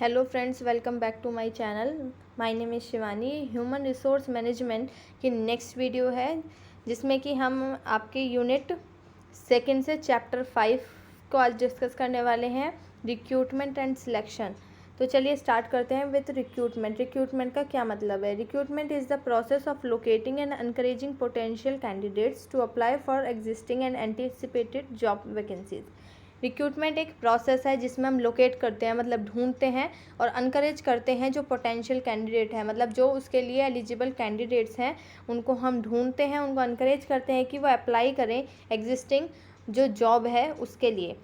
Hello friends, welcome back to my channel. My name is Shivani. Human resource management की next video है जिसमें कि हम आपके यूनिट सेकंड से चैप्टर 5 को आज डिस्कस करने वाले हैं, रिक्रूटमेंट एंड सिलेक्शन। तो चलिए स्टार्ट करते हैं विथ रिक्रूटमेंट। रिक्रूटमेंट का क्या मतलब है? Recruitment is the process of locating and encouraging potential candidates to apply for existing and anticipated job vacancies. Recruitment एक प्रोसेस है जिसमें हम लोकेट करते हैं, मतलब ढूंढते हैं और अनकरेज करते हैं जो पोटेंशियल कैंडिडेट है, मतलब जो उसके लिए एलिजिबल कैंडिडेट्स हैं उनको हम ढूंढते हैं, उनको अनकरेज करते हैं कि वो अप्लाई करें एग्जिस्टिंग जो जॉब है उसके लिए।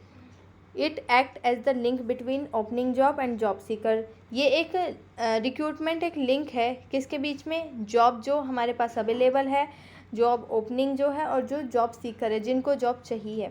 It act as the link between opening job and job seeker. ये एक रिक्रूटमेंट एक लिंक है किसके बीच में? जॉब जो हमारे पास अवेलेबल है, जॉब ओपनिंग जो है, और जो जॉब सीकर है जिनको जॉब चाहिए।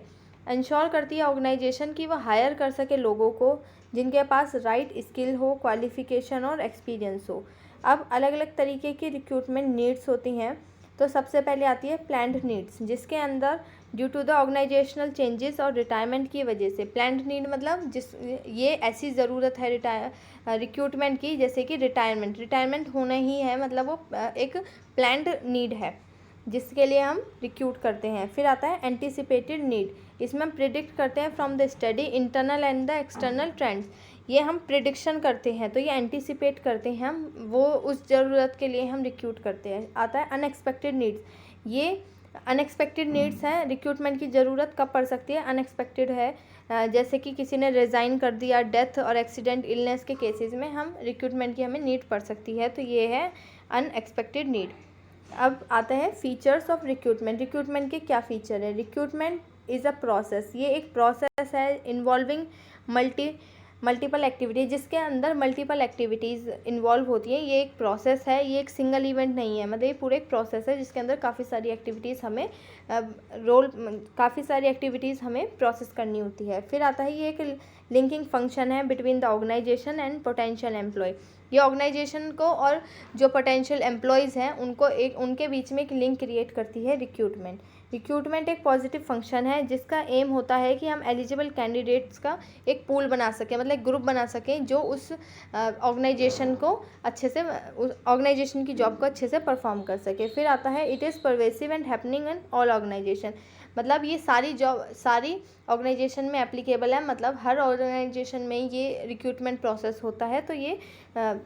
इंश्योर करती है ऑर्गेनाइजेशन कि वह हायर कर सके लोगों को जिनके पास राइट स्किल हो, क्वालिफिकेशन और एक्सपीरियंस हो। अब अलग अलग तरीके की रिक्रूटमेंट नीड्स होती हैं। तो सबसे पहले आती है प्लान्ड नीड्स, जिसके अंदर due to the organizational changes और रिटायरमेंट की वजह से, प्लान्ड नीड मतलब ये ऐसी ज़रूरत है रिक्रूटमेंट की जैसे कि रिटायरमेंट होना ही है, मतलब वो एक प्लान्ड नीड है जिसके लिए हम रिक्रूट करते हैं। फिर आता है एंटिसिपेटेड नीड। इसमें हम प्रिडिक्ट करते हैं from the study internal and the external trends. ये हम प्रिडिक्शन करते हैं, तो ये एंटिसिपेट करते हैं हम, वो उस ज़रूरत के लिए हम रिक्रूट करते हैं। आता है अनएक्सपेक्टेड नीड्स। ये अनएक्सपेक्टेड नीड्स हैं। रिक्रूटमेंट की ज़रूरत कब पड़ सकती है? अनएक्सपेक्टेड है, जैसे कि किसी ने रिज़ाइन कर दिया, डेथ और एक्सीडेंट इलनेस के केसेस में हम रिक्रूटमेंट की हमें नीड पड़ सकती है, तो ये है अनएक्सपेक्टेड नीड। अब आता है फीचर्स ऑफ रिक्रूटमेंट। रिक्रूटमेंट के क्या फ़ीचर है? Recruitment is a process. ये एक प्रोसेस है इन्वॉल्विंग मल्टीपल एक्टिविटीज़, जिसके अंदर मल्टीपल एक्टिविटीज़ इन्वॉल्व होती हैं। ये एक प्रोसेस है, ये एक सिंगल इवेंट नहीं है, मतलब ये पूरे एक प्रोसेस है जिसके अंदर काफ़ी सारी एक्टिविटीज़ हमें काफ़ी सारी एक्टिविटीज़ हमें प्रोसेस करनी होती है। फिर आता है ये एक लिंकिंग फंक्शन है between the organization and potential employ. ये ऑर्गेनाइजेशन को और जो पोटेंशियल एम्प्लॉयज़ हैं उनके बीच में एक लिंक क्रिएट करती है रिक्रूटमेंट। रिक्रूटमेंट एक पॉजिटिव फंक्शन है जिसका एम होता है कि हम एलिजिबल कैंडिडेट्स का एक पूल बना सकें, मतलब एक ग्रुप बना सकें जो उस ऑर्गेनाइजेशन को अच्छे से, उस ऑर्गेनाइजेशन की जॉब को अच्छे से परफॉर्म कर सके। फिर आता है it is pervasive and happening in all organization. मतलब ये सारी ऑर्गेनाइजेशन में एप्लीकेबल है, मतलब हर ऑर्गेनाइजेशन में ये रिक्रूटमेंट प्रोसेस होता है। तो ये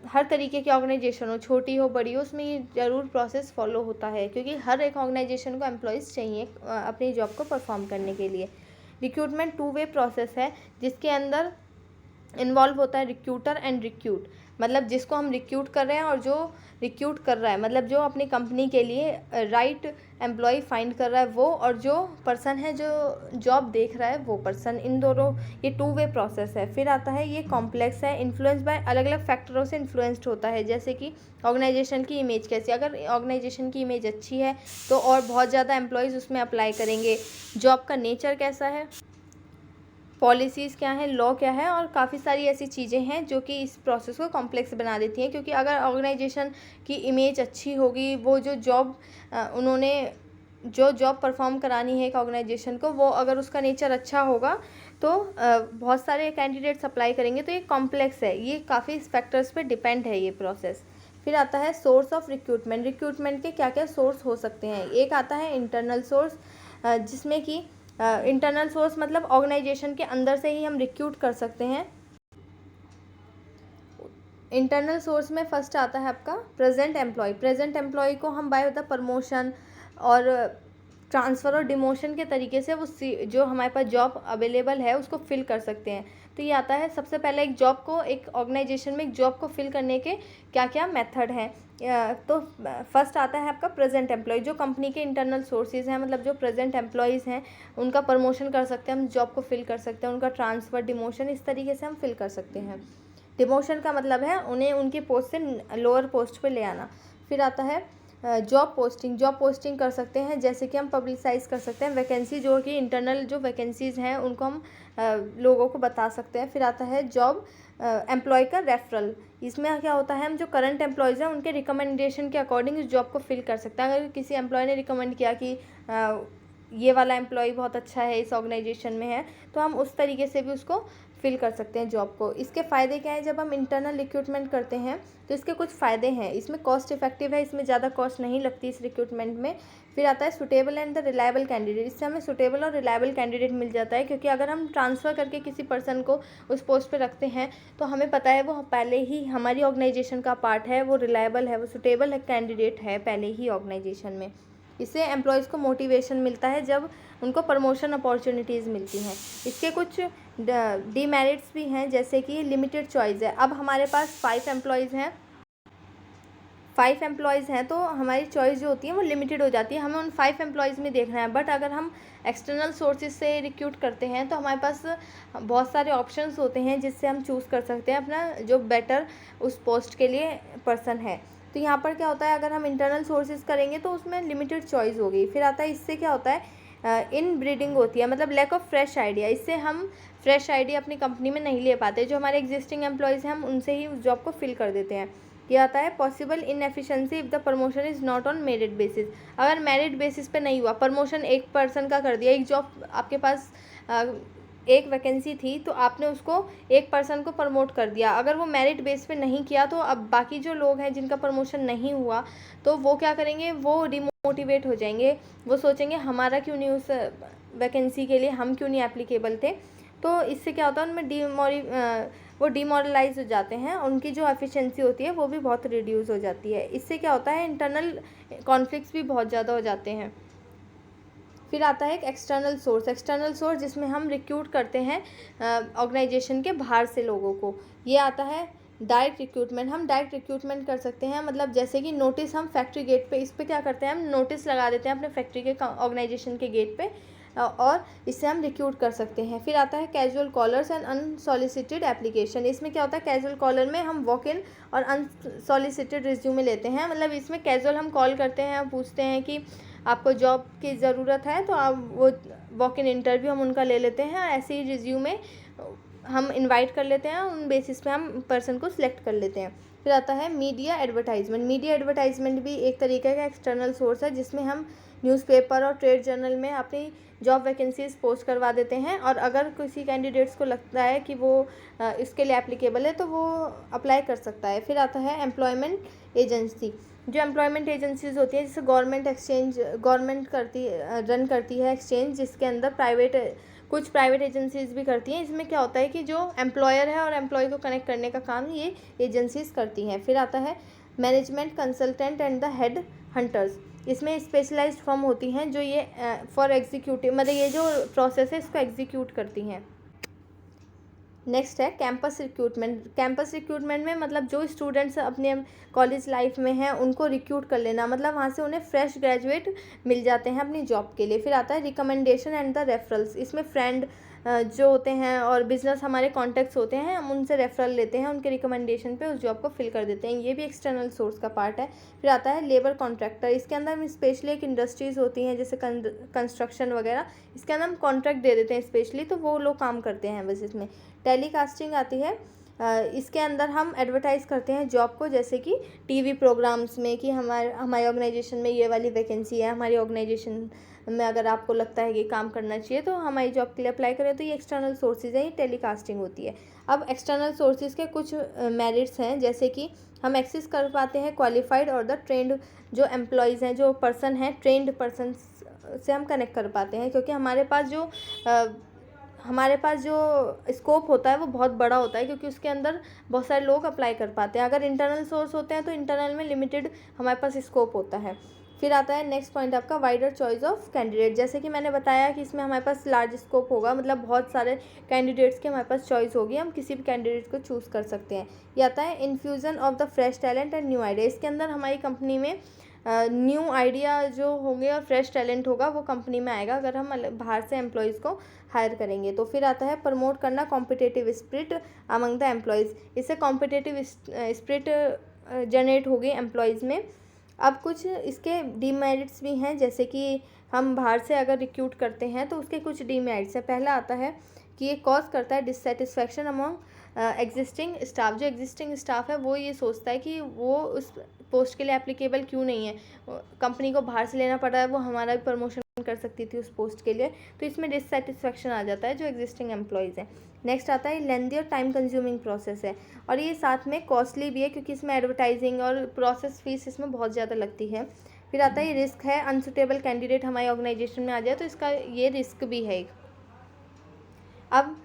हर तरीके की ऑर्गेनाइजेशन हो, छोटी हो बड़ी हो, उसमें ये ज़रूर प्रोसेस फॉलो होता है क्योंकि हर एक ऑर्गेनाइजेशन को एम्प्लॉयज़ चाहिए अपनी जॉब को परफॉर्म करने के लिए। रिक्रूटमेंट 2 वे प्रोसेस है जिसके अंदर इन्वॉल्व होता है रिक्रूटर एंड रिक्रूट, मतलब जिसको हम रिक्रूट कर रहे हैं और जो रिक्रूट कर रहा है, मतलब जो अपनी कंपनी के लिए राइट एम्प्लॉय फाइंड कर रहा है वो, और जो पर्सन है जो जॉब देख रहा है वो पर्सन। इन दोनों ये 2 वे प्रोसेस है। फिर आता है ये कॉम्प्लेक्स है, इन्फ्लुएंस बाय अलग अलग फैक्टरों से इन्फ्लुएंस्ड होता है, जैसे कि ऑर्गेनाइजेशन की इमेज कैसी। अगर ऑर्गेनाइजेशन की इमेज अच्छी है तो और बहुत ज़्यादा एम्प्लॉयज़ उसमें अप्लाई करेंगे। जॉब का नेचर कैसा है, पॉलिसीज़ क्या हैं, लॉ क्या है, और काफ़ी सारी ऐसी चीज़ें हैं जो कि इस प्रोसेस को कॉम्प्लेक्स बना देती हैं। क्योंकि अगर ऑर्गेनाइजेशन की इमेज अच्छी होगी, वो जो जॉब परफॉर्म करानी है एक ऑर्गेनाइजेशन को, वो अगर उसका नेचर अच्छा होगा तो बहुत सारे कैंडिडेट्स अप्लाई करेंगे। तो ये कॉम्प्लेक्स है, ये काफ़ी फैक्टर्स पे डिपेंड है ये प्रोसेस। फिर आता है सोर्स ऑफ रिक्रूटमेंट। रिक्रूटमेंट के क्या क्या सोर्स हो सकते हैं? एक आता है इंटरनल सोर्स, जिसमें कि इंटरनल सोर्स मतलब ऑर्गेनाइजेशन के अंदर से ही हम रिक्रूट कर सकते हैं। इंटरनल सोर्स में फर्स्ट आता है आपका प्रेजेंट एम्प्लॉय। प्रेजेंट एम्प्लॉय को हम बाय द प्रमोशन और ट्रांसफ़र और डिमोशन के तरीके से वो जो हमारे पास जॉब अवेलेबल है उसको फिल कर सकते हैं। तो ये आता है सबसे पहले एक ऑर्गेनाइजेशन में एक जॉब को फिल करने के क्या क्या मेथड हैं। तो फर्स्ट आता है आपका प्रेजेंट एम्प्लॉय, जो कंपनी के इंटरनल सोर्सेज हैं, मतलब जो प्रेजेंट एम्प्लॉयज़ हैं उनका प्रमोशन कर सकते हैं हम, जॉब को फिल कर सकते हैं, उनका ट्रांसफ़र डिमोशन इस तरीके से हम फिल कर सकते हैं। डिमोशन का मतलब है उन्हें उनकी पोस्ट से लोअर पोस्ट पे ले आना। फिर आता है जॉब पोस्टिंग कर सकते हैं, जैसे कि हम पब्लिसाइज़ कर सकते हैं वैकेंसी, जो कि इंटरनल जो वैकेंसीज़ हैं उनको हम लोगों को बता सकते हैं। फिर आता है जॉब एम्प्लॉय का रेफरल। इसमें क्या होता है, हम जो करंट एम्प्लॉयज़ हैं उनके रिकमेंडेशन के अकॉर्डिंग इस जॉब को फिल कर सकते हैं। अगर किसी एम्प्लॉय ने रिकमेंड किया कि ये वाला एम्प्लॉय बहुत अच्छा है, इस ऑर्गेनाइजेशन में है, तो हम उस तरीके से भी उसको फिल कर सकते हैं जॉब को। इसके फ़ायदे क्या है, जब हम इंटरनल रिक्रूटमेंट करते हैं तो इसके कुछ फ़ायदे हैं। इसमें कॉस्ट इफेक्टिव है, इसमें ज़्यादा कॉस्ट नहीं लगती इस रिक्रूटमेंट में। फिर आता है suitable and the reliable candidate, इससे हमें सुटेबल और रिलायबल कैंडिडेट मिल जाता है, क्योंकि अगर हम ट्रांसफ़र करके किसी पर्सन को उस पोस्ट पे रखते हैं तो हमें पता है वो पहले ही हमारी ऑर्गेनाइजेशन का पार्ट है, वो रिलायबल है, वो सुटेबल है कैंडिडेट है पहले ही ऑर्गेनाइजेशन में। इससे एम्प्लॉयज़ को मोटिवेशन मिलता है जब उनको प्रमोशन अपॉर्चुनिटीज़ मिलती हैं। इसके कुछ डीमेरिट्स भी हैं, जैसे कि लिमिटेड चॉइस है। अब हमारे पास 5 एम्प्लॉयज़ हैं तो हमारी चॉइस जो होती है वो लिमिटेड हो जाती है, हमें उन 5 एम्प्लॉयज़ में देखना है। बट अगर हम एक्सटर्नल सोर्सेज से रिक्रूट करते हैं तो हमारे पास बहुत सारे ऑप्शंस होते हैं जिससे हम चूज़ कर सकते हैं अपना जो बेटर उस पोस्ट के लिए पर्सन है। तो यहाँ पर क्या होता है, अगर हम इंटरनल सोर्सेज करेंगे तो उसमें लिमिटेड चॉइस होगी। फिर आता है, इससे क्या होता है, इन ब्रीडिंग होती है, मतलब लैक ऑफ फ्रेश आइडिया। इससे हम फ्रेश आइडिया अपनी कंपनी में नहीं ले पाते, जो हमारे एग्जिस्टिंग एम्प्लॉयज़ हैं हम उनसे ही उस जॉब को फिल कर देते हैं। ये आता है possible inefficiency if the promotion is not on merit basis. अगर मेरिट बेसिस पे नहीं हुआ, प्रमोशन एक पर्सन का कर दिया, एक जॉब आपके पास एक वैकेंसी थी तो आपने उसको एक पर्सन को प्रमोट कर दिया, अगर वो मेरिट बेस पे नहीं किया तो अब बाकी जो लोग हैं जिनका प्रमोशन नहीं हुआ तो वो क्या करेंगे, वो डिमोटिवेट हो जाएंगे, वो सोचेंगे हमारा क्यों नहीं उस वैकेंसी के लिए, हम क्यों नहीं एप्लीकेबल थे। तो इससे क्या होता है, उनमें वो डिमोरलाइज हो जाते हैं, उनकी जो एफिशिएंसी होती है वो भी बहुत रिड्यूस हो जाती है। इससे क्या होता है, इंटरनल कॉन्फ्लिक्ट्स भी बहुत ज़्यादा हो जाते हैं। फिर आता है एक एक्सटर्नल सोर्स जिसमें हम रिक्रूट करते हैं ऑर्गेनाइजेशन के बाहर से लोगों को। ये आता है डायरेक्ट रिक्रूटमेंट। हम डायरेक्ट रिक्रूटमेंट कर सकते हैं, मतलब जैसे कि नोटिस हम फैक्ट्री गेट पे, इस पे क्या करते हैं, हम नोटिस लगा देते हैं अपने फैक्ट्री के ऑर्गेनाइजेशन के गेट पे और इससे हम रिक्रूट कर सकते हैं। फिर आता है casual callers and unsolicited application. इसमें क्या होता है, कैजुअल कॉलर में हम वॉक इन और अनसॉलिसिटेड रिज्यूमे लेते हैं, मतलब इसमें कैजुअल हम कॉल करते हैं, पूछते हैं कि आपको जॉब की ज़रूरत है तो आप वो वॉक इन इंटरव्यू हम उनका ले लेते हैं, ऐसे ही रिज्यूमे हम इनवाइट कर लेते हैं, उन बेसिस पे हम पर्सन को सिलेक्ट कर लेते हैं। फिर आता है मीडिया एडवर्टाइजमेंट भी एक तरीके का एक्सटर्नल सोर्स है, जिसमें हम न्यूज़पेपर और ट्रेड जर्नल में अपनी जॉब वैकेंसीज पोस्ट करवा देते हैं, और अगर किसी कैंडिडेट्स को लगता है कि वो इसके लिए एप्लीकेबल है तो वो अप्लाई कर सकता है। फिर आता है एम्प्लॉयमेंट एजेंसी। जो एम्प्लॉयमेंट एजेंसीज़ होती हैं, जैसे गवर्नमेंट रन करती है एक्सचेंज, जिसके अंदर कुछ प्राइवेट एजेंसीज़ भी करती हैं। इसमें क्या होता है कि जो एम्प्लॉयर है और एम्प्लॉय को कनेक्ट करने का काम ये एजेंसीज़ करती हैं। फिर आता है management consultant and the head hunters. इसमें स्पेशलाइज्ड फर्म होती हैं जो ये फॉर एग्जीक्यूटिव, मतलब ये जो प्रोसेस है इसको एग्जीक्यूट करती हैं। नेक्स्ट है कैंपस रिक्रूटमेंट में मतलब जो स्टूडेंट्स अपने कॉलेज लाइफ में हैं उनको रिक्रूट कर लेना, मतलब वहाँ से उन्हें फ्रेश ग्रेजुएट मिल जाते हैं अपनी जॉब के लिए। फिर आता है रिकमेंडेशन एंड द रेफरल्स। इसमें फ्रेंड जो होते हैं और बिजनेस हमारे कॉन्टैक्ट्स होते हैं, हम उनसे रेफरल लेते हैं, उनके रिकमेंडेशन पे उस जॉब को फिल कर देते हैं, ये भी एक्सटर्नल सोर्स का पार्ट है। फिर आता है लेबर कॉन्ट्रैक्टर। इसके अंदर हम स्पेशली एक इंडस्ट्रीज़ होती हैं जैसे कंस्ट्रक्शन वगैरह, इसके अंदर हम कॉन्ट्रैक्ट दे देते हैं स्पेशली, तो वो लोग काम करते हैं बस इसमें। टेलीकास्टिंग आती है, इसके अंदर हम एडवर्टाइज़ करते हैं जॉब को, जैसे कि टीवी प्रोग्राम्स में कि हमारी ऑर्गेनाइजेशन में ये वाली वैकेंसी है, हमारी ऑर्गेनाइजेशन में अगर आपको लगता है कि काम करना चाहिए तो हमारी जॉब के लिए अप्लाई करें। तो ये एक्सटर्नल सोर्सेज हैं, ये टेलीकास्टिंग होती है। अब एक्सटर्नल सोर्सेज के कुछ मेरिट्स हैं, जैसे कि हम एक्सेस कर पाते हैं क्वालिफाइड और द ट्रेंड जो एम्प्लॉयज़ हैं, जो पर्सन हैं, ट्रेंड पर्सन से हम कनेक्ट कर पाते हैं, क्योंकि हमारे पास जो स्कोप होता है वो बहुत बड़ा होता है, क्योंकि उसके अंदर बहुत सारे लोग अप्लाई कर पाते हैं। अगर इंटरनल सोर्स होते हैं तो इंटरनल में लिमिटेड हमारे पास स्कोप होता है। फिर आता है नेक्स्ट पॉइंट आपका वाइडर चॉइस ऑफ कैंडिडेट। जैसे कि मैंने बताया कि इसमें हमारे पास लार्ज स्कोप होगा, मतलब बहुत सारे कैंडिडेट्स की हमारे पास चॉइस होगी, हम किसी भी कैंडिडेट को चूज़ कर सकते हैं। ये आता है infusion of the fresh talent and new idea. इसके अंदर हमारी कंपनी में न्यू आइडिया जो होंगे और फ्रेश टैलेंट होगा वो कंपनी में आएगा अगर हम बाहर से एम्प्लॉयज़ को हायर करेंगे। तो फिर आता है प्रमोट करना competitive spirit among the employees. इससे कॉम्पिटिटिव स्पिरिट जनरेट होगी एम्प्लॉयज़ में। अब कुछ इसके डीमेरिट्स भी हैं, जैसे कि हम बाहर से अगर रिक्रूट करते हैं तो उसके कुछ डीमेरिट्स हैं। पहला आता है कि ये कॉज करता है डिससेटिस्फैक्शन अमंग एग्जिस्टिंग स्टाफ। जो एग्जिस्टिंग स्टाफ है वो ये सोचता है कि वो उस पोस्ट के लिए एप्लीकेबल क्यों नहीं है, कंपनी को बाहर से लेना पड़ रहा है, वो हमारा भी प्रमोशन कर सकती थी उस पोस्ट के लिए, तो इसमें डिससेटिस्फैक्शन आ जाता है जो एग्जिस्टिंग एम्प्लॉयज़ हैं। नेक्स्ट आता है लेंदी और टाइम कंज्यूमिंग प्रोसेस है, और ये साथ में कॉस्टली भी है क्योंकि इसमें एडवर्टाइजिंग और प्रोसेस फीस इसमें बहुत ज़्यादा लगती है। फिर आता है रिस्क है, अनसुटेबल कैंडिडेट हमारी ऑर्गेनाइजेशन में आ जाए तो इसका ये रिस्क भी है एक। अब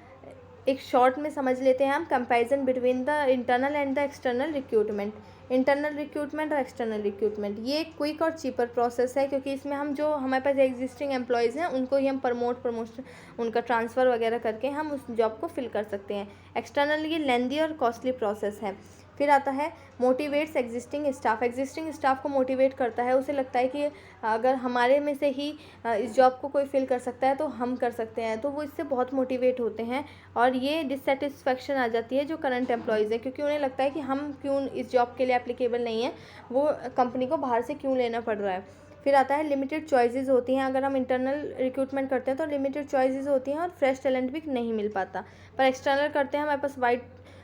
एक शॉर्ट में समझ लेते हैं हम comparison between the internal and the external recruitment. Internal recruitment और एक्सटर्नल रिक्रूटमेंट ये क्विक और चीपर प्रोसेस है, क्योंकि इसमें हम जो हमारे पास एग्जिस्टिंग एम्प्लॉयज़ हैं उनको ही हम प्रमोशन उनका ट्रांसफ़र वगैरह करके हम उस जॉब को फिल कर सकते हैं। एक्सटर्नल ये लेंदी और कॉस्टली प्रोसेस है। फिर आता है motivates existing staff. Existing staff को मोटिवेट करता है, उसे लगता है कि अगर हमारे में से ही इस जॉब को कोई फिल कर सकता है तो हम कर सकते हैं, तो वो इससे बहुत मोटिवेट होते हैं। और ये डिससेटिस्फैक्शन आ जाती है जो करंट एम्प्लॉयज़ हैं, क्योंकि उन्हें लगता है कि हम क्यों इस जॉब के लिए एप्लीकेबल नहीं है, वो कंपनी को बाहर से क्यों लेना पड़ रहा है। फिर आता है लिमिटेड चॉइसेस होती हैं। अगर हम इंटरनल रिक्रूटमेंट करते हैं तो लिमिटेड चॉइसेस होती हैं और फ्रेश टैलेंट भी नहीं मिल पाता। पर एक्सटर्नल करते हैं हमारे पास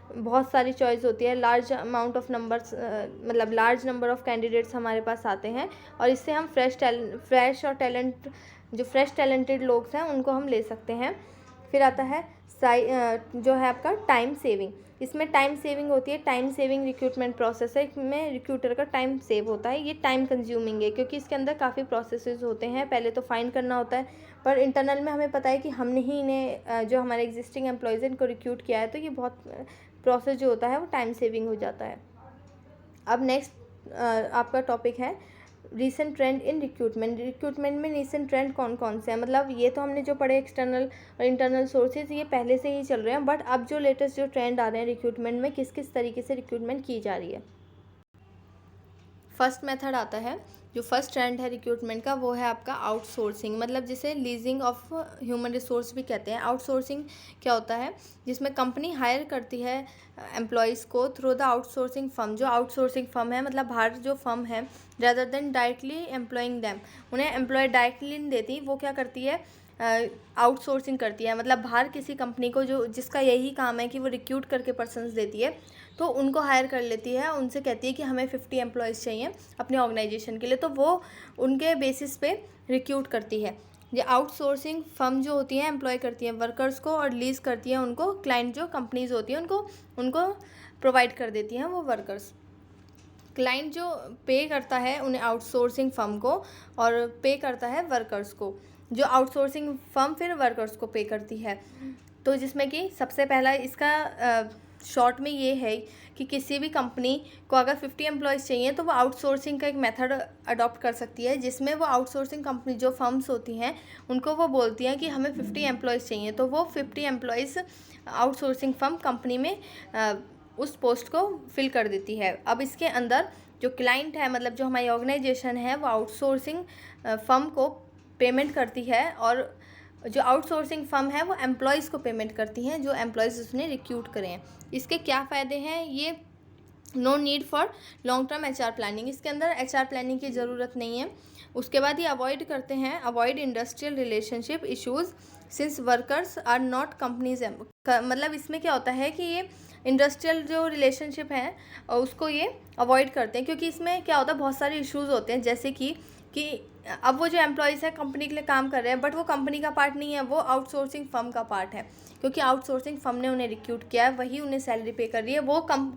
बहुत सारी चॉइस होती है, लार्ज अमाउंट ऑफ नंबर्स, मतलब लार्ज नंबर ऑफ कैंडिडेट्स हमारे पास आते हैं, और इससे हम फ्रेश और फ्रेश टैलेंटेड लोग हैं उनको हम ले सकते हैं। फिर आता है जो है आपका टाइम सेविंग। इसमें टाइम सेविंग होती है, टाइम सेविंग रिक्रूटमेंट प्रोसेस है, इसमें रिक्रूटर का टाइम सेव होता है। ये टाइम कंज्यूमिंग है क्योंकि इसके अंदर काफ़ी प्रोसेसेस होते हैं, पहले तो फाइंड करना होता है, पर इंटरनल में हमें पता है कि हमने ही इन्हें जो हमारे एग्जिस्टिंग एम्प्लॉयज़ हैं इनको रिक्रूट किया है, तो ये बहुत प्रोसेस जो होता है वो टाइम सेविंग हो जाता है। अब नेक्स्ट आपका टॉपिक है रीसेंट ट्रेंड इन रिक्रूटमेंट। रिक्रूटमेंट में रीसेंट ट्रेंड कौन कौन से हैं, मतलब ये तो हमने जो पढ़े एक्सटर्नल और इंटरनल सोर्सेज ये पहले से ही चल रहे हैं, बट अब जो लेटेस्ट जो ट्रेंड आ रहे हैं रिक्रूटमेंट में, किस किस तरीके से रिक्रूटमेंट की जा रही है। फर्स्ट मेथड आता है, जो फर्स्ट ट्रेंड है रिक्रूटमेंट का, वो है आपका आउटसोर्सिंग, मतलब जिसे लीजिंग ऑफ ह्यूमन रिसोर्स भी कहते हैं। आउटसोर्सिंग क्या होता है, जिसमें कंपनी हायर करती है एम्प्लॉयज़ को थ्रू द आउटसोर्सिंग फर्म। जो आउटसोर्सिंग फर्म है, मतलब बाहर जो फर्म है, rather than directly employing them, उन्हें एम्प्लॉय डायरेक्टली नहीं देती, वो क्या करती है आउटसोर्सिंग करती है, मतलब बाहर किसी कंपनी को जो जिसका यही काम है कि वो रिक्रूट करके पर्सन्स देती है, तो उनको हायर कर लेती है, उनसे कहती है कि हमें 50 एम्प्लॉयज़ चाहिए अपने ऑर्गेनाइजेशन के लिए, तो वो उनके बेसिस पे रिक्रूट करती है। ये आउटसोर्सिंग फर्म जो होती है एम्प्लॉय करती है वर्कर्स को और लीज करती है उनको, क्लाइंट जो कंपनीज होती हैं उनको प्रोवाइड कर देती हैं वो वर्कर्स। क्लाइंट जो पे करता है उन्हें आउटसोर्सिंग फर्म को, और पे करता है वर्कर्स को, जो आउटसोर्सिंग फर्म फिर वर्कर्स को पे करती है। तो जिसमें कि सबसे पहला इसका शॉर्ट में ये है कि किसी भी कंपनी को अगर 50 एम्प्लॉयज़ चाहिए तो वो आउटसोर्सिंग का एक मेथड अडॉप्ट कर सकती है, जिसमें वो आउटसोर्सिंग कंपनी जो फर्म्स होती हैं उनको वो बोलती हैं कि हमें 50 एम्प्लॉयज़ चाहिए, तो वो 50 एम्प्लॉयज़ आउटसोर्सिंग फर्म कंपनी में उस पोस्ट को फिल कर देती है। अब इसके अंदर जो क्लाइंट है, मतलब जो हमारी ऑर्गेनाइजेशन है, वो आउटसोर्सिंग फर्म को पेमेंट करती है, और जो आउटसोर्सिंग फर्म है वो एम्प्लॉयज़ को पेमेंट करती हैं जो एम्प्लॉयज़ उसने रिक्रूट करे हैं। इसके क्या फ़ायदे हैं, ये no need for long term HR planning, इसके अंदर HR प्लानिंग की ज़रूरत नहीं है। उसके बाद ये अवॉइड करते हैं, avoid industrial relationship issues since workers are not companies, मतलब इसमें क्या होता है कि ये इंडस्ट्रियल जो रिलेशनशिप है उसको ये अवॉइड करते हैं, क्योंकि इसमें क्या होता है बहुत सारे इश्यूज़ होते हैं, जैसे कि अब वो जो एम्प्लॉयज़ हैं कंपनी के लिए काम कर रहे हैं, बट वो कंपनी का पार्ट नहीं है, वो आउटसोर्सिंग फर्म का पार्ट है, क्योंकि आउटसोर्सिंग फर्म ने उन्हें रिक्रूट किया है, वही उन्हें सैलरी पे कर रही है, वो काम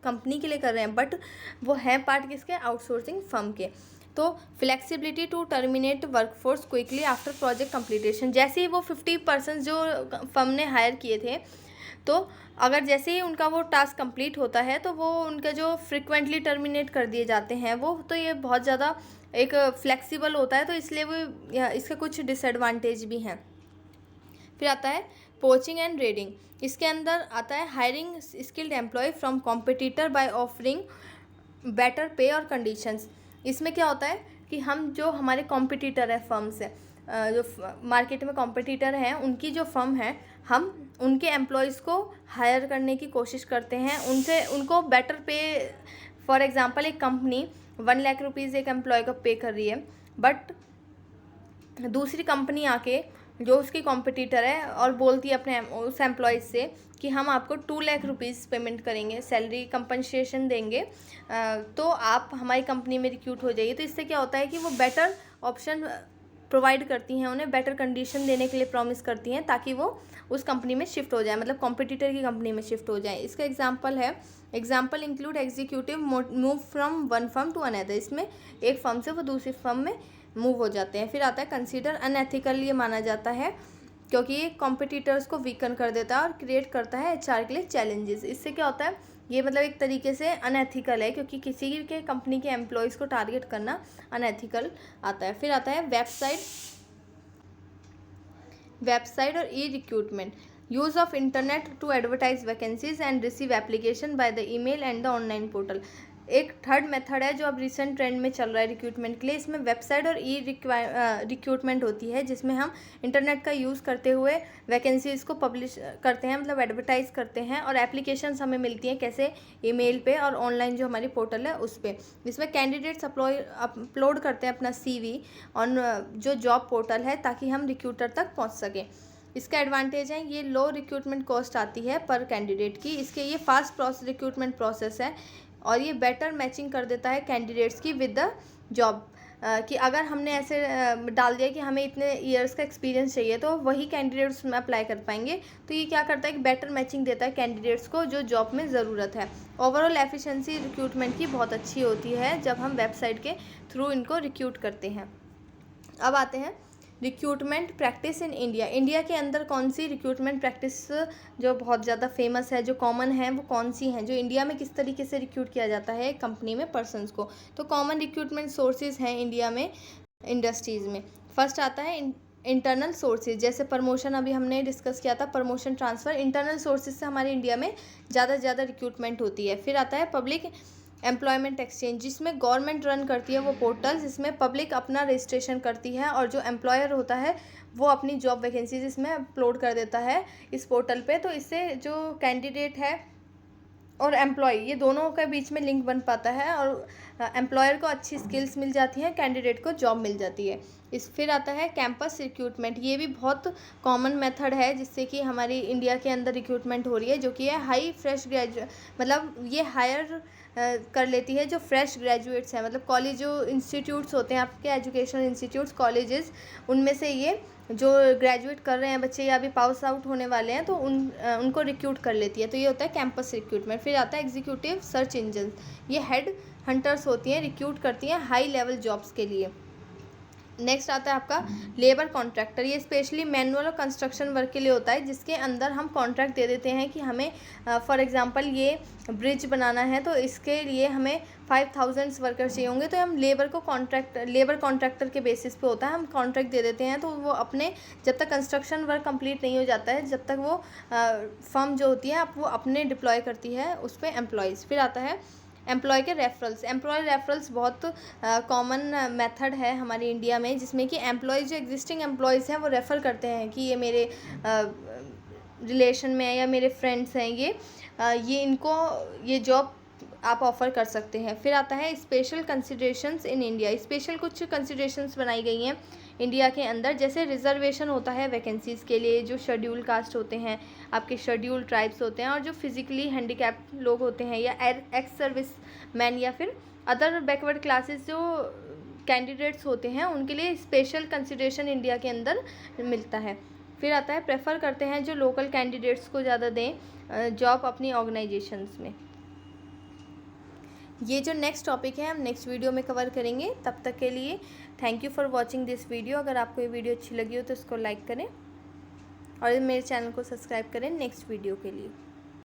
कंपनी के लिए कर रहे हैं, बट वो है पार्ट किसके, आउटसोर्सिंग फर्म के। तो flexibility to terminate workforce quickly after project completion, जैसे ही वो 50% जो फर्म ने हायर किए थे, तो अगर जैसे ही उनका वो टास्क कंप्लीट होता है तो वो उनका जो फ्रिक्वेंटली टर्मिनेट कर दिए जाते हैं वो, तो ये बहुत ज़्यादा एक फ्लेक्सिबल होता है, तो इसलिए वो इसके कुछ डिसएडवांटेज भी हैं। फिर आता है पोचिंग एंड रेडिंग, इसके अंदर आता है hiring skilled employ from competitor by offering better pay और कंडीशंस। इसमें क्या होता है कि हम जो हमारे कॉम्पिटिटर है फर्म से, जो मार्केट में कॉम्पिटिटर हैं उनकी जो फर्म है, हम उनके एम्प्लॉयज़ को हायर करने की कोशिश करते हैं, उनको बेटर पे, फॉर एग्जांपल एक कंपनी 1 लाख रुपीज़ एक एम्प्लॉय को पे कर रही है, बट दूसरी कंपनी आके जो उसकी कॉम्पिटिटर है और बोलती है अपने उस एम्प्लॉयज़ से कि हम आपको 2 लाख रुपीज़ पेमेंट करेंगे, सैलरी कंपनसेशन देंगे, तो आप हमारी कंपनी में रिक्रूट हो जाइए। तो इससे क्या होता है कि वो बेटर ऑप्शन प्रोवाइड करती हैं, उन्हें बेटर कंडीशन देने के लिए प्रॉमिस करती हैं ताकि वो उस कंपनी में शिफ्ट हो जाए, मतलब कॉम्पिटिटर की कंपनी में शिफ्ट हो जाए। इसका example include executive move from one firm to another, इसमें एक फर्म से वो दूसरी फर्म में मूव हो जाते हैं। फिर आता है कंसीडर अनएथिकल, ये माना जाता है क्योंकि ये कॉम्पिटिटर्स को वीकन कर देता है और क्रिएट करता है एचआर के लिए चैलेंजेस। इससे क्या होता है, ये मतलब एक तरीके से अनएथिकल है क्योंकि किसी के कंपनी के एम्प्लॉयज़ को टारगेट करना अनएथिकल आता है। फिर आता है वेबसाइट और e recruitment, use of internet to advertise vacancies and receive application by the email and the online portal. एक थर्ड मेथड है जो अब रिसेंट ट्रेंड में चल रहा है रिक्रूटमेंट के लिए, इसमें वेबसाइट और ई रिक्रूटमेंट होती है, जिसमें हम इंटरनेट का यूज़ करते हुए वैकेंसीज़ को पब्लिश करते हैं, मतलब एडवर्टाइज़ करते हैं, और एप्लीकेशंस हमें मिलती हैं कैसे, ईमेल पे और ऑनलाइन जो हमारी पोर्टल है उस पर। इसमें कैंडिडेट्स अपलोड करते हैं अपना CV ऑन जो जॉब पोर्टल है ताकि हम रिक्रूटर तक पहुँच सकें। इसका एडवांटेज है ये लो रिक्रूटमेंट कॉस्ट आती है पर कैंडिडेट की, इसके ये फास्ट रिक्रूटमेंट प्रोसेस है और ये बेटर मैचिंग कर देता है कैंडिडेट्स की विद द जॉब। कि अगर हमने ऐसे डाल दिया कि हमें इतने ईयर्स का एक्सपीरियंस चाहिए तो वही कैंडिडेट्स में अप्लाई कर पाएंगे, तो ये क्या करता है कि बेटर मैचिंग देता है कैंडिडेट्स को जो जॉब में ज़रूरत है। ओवरऑल एफिशिएंसी रिक्रूटमेंट की बहुत अच्छी होती है जब हम वेबसाइट के थ्रू इनको रिक्रूट करते हैं। अब आते हैं रिक्रूटमेंट प्रैक्टिस इन इंडिया के अंदर कौन सी रिक्रूटमेंट प्रैक्टिस जो बहुत ज़्यादा फेमस है, जो कॉमन है, वो कौन सी हैं, जो इंडिया में किस तरीके से रिक्रूट किया जाता है कंपनी में पर्सन्स को। तो कॉमन रिक्रूटमेंट सोर्सेज हैं इंडिया में इंडस्ट्रीज़ में। फर्स्ट आता है इंटरनल सोर्सेज, जैसे प्रमोशन अभी हमने डिस्कस किया था, प्रमोशन ट्रांसफ़र इंटरनल सोर्सेज से हमारे इंडिया में ज़्यादा से ज़्यादा रिक्रूटमेंट होती है। फिर आता है पब्लिक एम्प्लॉयमेंट एक्सचेंज, जिसमें गवर्नमेंट रन करती है वो पोर्टल, जिसमें पब्लिक अपना रजिस्ट्रेशन करती है और जो एम्प्लॉयर होता है वो अपनी जॉब वैकेंसीज इसमें अपलोड कर देता है इस पोर्टल पे। तो इससे जो कैंडिडेट है और एम्प्लॉय, ये दोनों के बीच में लिंक बन पाता है और एम्प्लॉयर को अच्छी स्किल्स मिल जाती हैं, कैंडिडेट को जॉब मिल जाती है। फिर आता है कैंपस रिक्रूटमेंट, ये भी बहुत कॉमन मेथड है जिससे कि हमारी इंडिया के अंदर रिक्रूटमेंट हो रही है, जो कि है हाई फ्रेश ग्रेजुएट, मतलब ये हायर कर लेती है जो फ्रेश ग्रेजुएट्स हैं, मतलब कॉलेज जो इंस्टीट्यूट्स होते हैं आपके एजुकेशनल इंस्टीट्यूट्स कॉलेजेस, उनमें से ये जो ग्रेजुएट कर रहे हैं बच्चे या अभी पास आउट होने वाले हैं तो उनको रिक्रूट कर लेती है। तो ये होता है कैंपस रिक्रूटमेंट। फिर आता है एग्जीक्यूटिव सर्च इंजन, ये हेड हंटर्स होती हैं, रिक्रूट करती हैं हाई लेवल जॉब्स के लिए। नेक्स्ट आता है आपका लेबर कॉन्ट्रैक्टर, ये स्पेशली मैनुअल और कंस्ट्रक्शन वर्क के लिए होता है, जिसके अंदर हम कॉन्ट्रैक्ट दे देते हैं कि हमें फॉर एग्जांपल ये ब्रिज बनाना है तो इसके लिए हमें 5000 वर्कर चाहिए होंगे, तो हम लेबर कॉन्ट्रैक्टर के बेसिस पे होता है, हम कॉन्ट्रैक्ट दे देते हैं। तो वो अपने जब तक कंस्ट्रक्शन वर्क कंप्लीट नहीं हो जाता है, जब तक वो फर्म जो होती है वो अपने डिप्लॉय करती है उस पर एम्प्लॉयज़। फिर आता है एम्प्लॉय के रेफरल्स, एम्प्लॉय रेफरल्स बहुत कॉमन मेथड है हमारे इंडिया में, जिसमें कि एम्प्लॉयज़ जो एग्जिस्टिंग एम्प्लॉयज़ हैं वो रेफ़र करते हैं कि ये मेरे रिलेशन में है या मेरे फ्रेंड्स हैं, ये इनको ये जॉब आप ऑफ़र कर सकते हैं। फिर आता है special considerations in India, special कुछ कंसिडरेशंस बनाई गई हैं इंडिया के अंदर, जैसे रिजर्वेशन होता है वैकेंसीज़ के लिए, जो शेड्यूल कास्ट होते हैं, आपके शेड्यूल ट्राइब्स होते हैं, और जो फिज़िकली हैंडीकैप्ड लोग होते हैं या एक्स सर्विस मैन या फिर अदर बैकवर्ड क्लासेस जो कैंडिडेट्स होते हैं, उनके लिए स्पेशल कंसिडरेशन इंडिया के अंदर मिलता है। फिर आता है प्रेफर करते हैं जो लोकल कैंडिडेट्स को ज़्यादा दें जॉब अपनी ऑर्गेनाइजेशंस में। ये जो नेक्स्ट टॉपिक है हम नेक्स्ट वीडियो में कवर करेंगे। तब तक के लिए thank you for watching this video. अगर आपको ये वीडियो अच्छी लगी हो तो इसको लाइक करें और मेरे चैनल को सब्सक्राइब करें नेक्स्ट वीडियो के लिए।